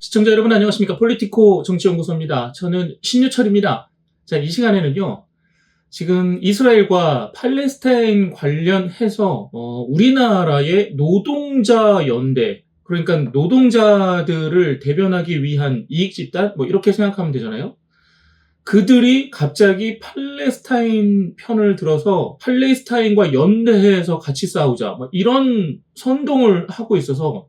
시청자 여러분 안녕하십니까? 폴리티코 정치연구소입니다. 저는 신유철입니다. 자, 이 시간에는요. 지금 이스라엘과 팔레스타인 관련해서 우리나라의 노동자 연대, 그러니까 노동자들을 대변하기 위한 이익집단 뭐 이렇게 생각하면 되잖아요. 그들이 갑자기 팔레스타인 편을 들어서 팔레스타인과 연대해서 같이 싸우자 뭐 이런 선동을 하고 있어서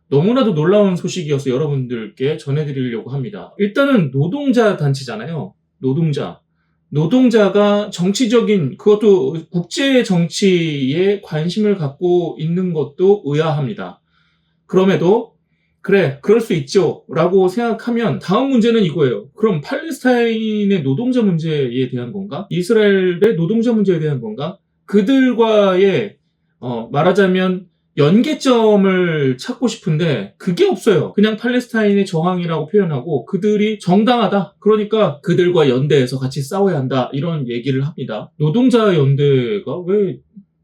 너무나도 놀라운 소식이어서 여러분들께 전해드리려고 합니다. 일단은 노동자 단체잖아요. 노동자가 정치적인, 그것도 국제 정치에 관심을 갖고 있는 것도 의아합니다. 그럼에도 그래, 그럴 수 있죠 라고 생각하면 다음 문제는 이거예요. 그럼 팔레스타인의 노동자 문제에 대한 건가? 이스라엘의 노동자 문제에 대한 건가? 그들과의 말하자면 연계점을 찾고 싶은데 그게 없어요. 그냥 팔레스타인의 저항이라고 표현하고 그들이 정당하다. 그러니까 그들과 연대해서 같이 싸워야 한다. 이런 얘기를 합니다. 노동자 연대가 왜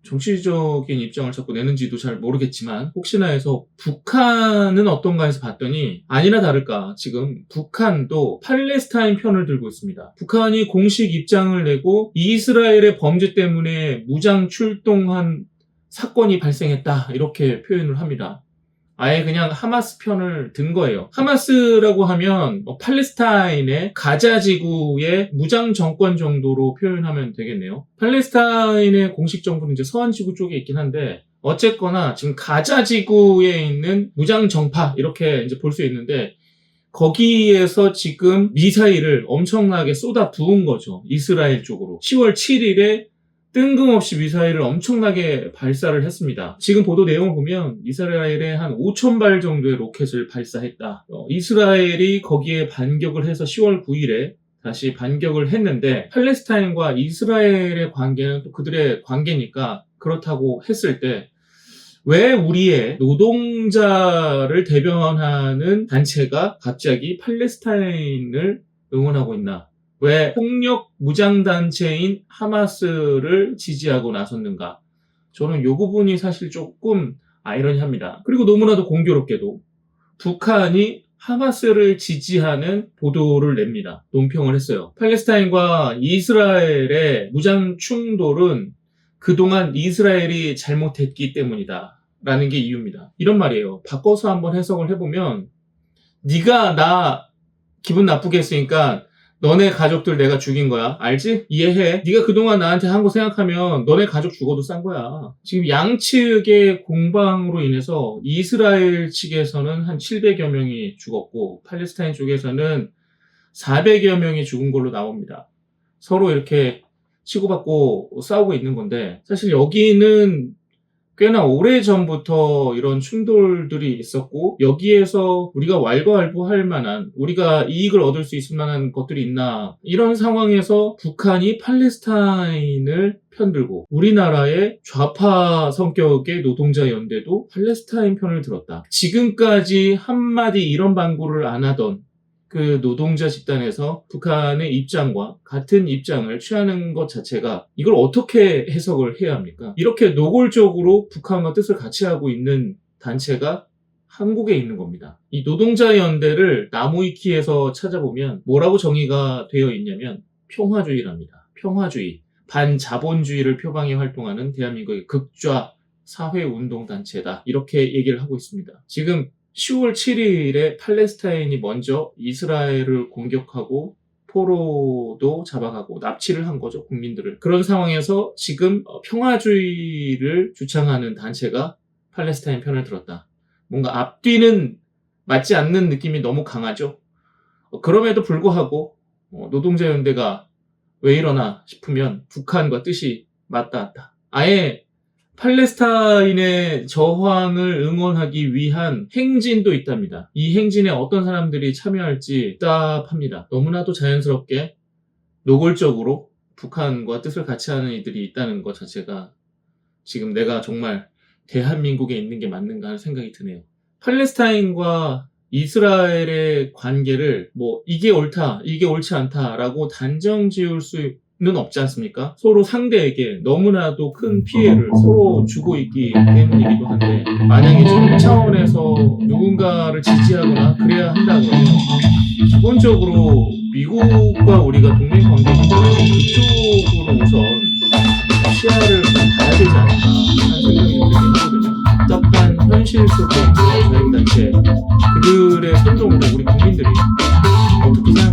정치적인 입장을 자꾸 내는지도 잘 모르겠지만 혹시나 해서 북한은 어떤가 해서 봤더니 아니나 다를까 지금 북한도 팔레스타인 편을 들고 있습니다. 북한이 공식 입장을 내고 이스라엘의 범죄 때문에 무장 출동한 사건이 발생했다 이렇게 표현을 합니다. 아예 그냥 하마스 편을 든 거예요. 하마스라고 하면 팔레스타인의 가자 지구의 무장 정권 정도로 표현하면 되겠네요. 팔레스타인의 공식 정부는 이제 서한 지구 쪽에 있긴 한데 어쨌거나 지금 가자 지구에 있는 무장 정파 이렇게 이제 볼 수 있는데 거기에서 지금 미사일을 엄청나게 쏟아 부은 거죠. 이스라엘 쪽으로. 10월 7일에 뜬금없이 미사일을 엄청나게 발사를 했습니다. 지금 보도 내용을 보면 이스라엘에 한 5,000발 정도의 로켓을 발사했다. 이스라엘이 거기에 반격을 해서 10월 9일에 다시 반격을 했는데 팔레스타인과 이스라엘의 관계는 또 그들의 관계니까 그렇다고 했을 때 왜 우리의 노동자를 대변하는 단체가 갑자기 팔레스타인을 응원하고 있나? 왜 폭력 무장단체인 하마스를 지지하고 나섰는가? 저는 이 부분이 사실 조금 아이러니합니다. 그리고 너무나도 공교롭게도 북한이 하마스를 지지하는 보도를 냅니다. 논평을 했어요. 팔레스타인과 이스라엘의 무장 충돌은 그동안 이스라엘이 잘못했기 때문이다. 라는 게 이유입니다. 이런 말이에요. 바꿔서 한번 해석을 해보면 네가 나 기분 나쁘게 했으니까 너네 가족들 내가 죽인 거야. 알지? 이해해. 네가 그동안 나한테 한 거 생각하면 너네 가족 죽어도 싼 거야. 지금 양측의 공방으로 인해서 이스라엘 측에서는 한 700여 명이 죽었고 팔레스타인 쪽에서는 400여 명이 죽은 걸로 나옵니다. 서로 이렇게 치고받고 싸우고 있는 건데 사실 여기는 꽤나 오래전부터 이런 충돌들이 있었고 여기에서 우리가 왈가왈부할 만한 우리가 이익을 얻을 수 있을 만한 것들이 있나 이런 상황에서 북한이 팔레스타인을 편들고 우리나라의 좌파 성격의 노동자 연대도 팔레스타인 편을 들었다. 지금까지 한마디 이런 방구를 안 하던 그 노동자 집단에서 북한의 입장과 같은 입장을 취하는 것 자체가 이걸 어떻게 해석을 해야 합니까? 이렇게 노골적으로 북한과 뜻을 같이 하고 있는 단체가 한국에 있는 겁니다. 이 노동자 연대를 나무위키에서 찾아보면 뭐라고 정의가 되어 있냐면 평화주의랍니다. 평화주의, 반자본주의를 표방해 활동하는 대한민국의 극좌 사회운동단체다. 이렇게 얘기를 하고 있습니다. 지금 10월 7일에 팔레스타인이 먼저 이스라엘을 공격하고 포로도 잡아가고 납치를 한 거죠, 국민들을. 그런 상황에서 지금 평화주의를 주창하는 단체가 팔레스타인 편을 들었다. 뭔가 앞뒤는 맞지 않는 느낌이 너무 강하죠. 그럼에도 불구하고 노동자연대가 왜 이러나 싶으면 북한과 뜻이 맞닿았다. 아예 팔레스타인의 저항을 응원하기 위한 행진도 있답니다. 이 행진에 어떤 사람들이 참여할지 답답합니다. 너무나도 자연스럽게 노골적으로 북한과 뜻을 같이 하는 이들이 있다는 것 자체가 지금 내가 정말 대한민국에 있는 게 맞는가 하는 생각이 드네요. 팔레스타인과 이스라엘의 관계를 이게 옳다, 이게 옳지 않다라고 단정 지을 수는 없지 않습니까? 서로 상대에게 너무나도 큰 피해를 서로 주고 있기 때문이기도 한데 만약에 전 차원에서 누군가를 평화를 지지하거나 그래야 한다 그러면 기본적으로 미국과 우리가 동맹 관계이기 때문에 그쪽으로 우선 시야를 좀 봐야 되지 않을까 하는 생각이 좀 들긴 하거든요. 답답한 현실 속에 있는 주행단체 그들의 선동을 우리 국민들이 어떻게 생각하는지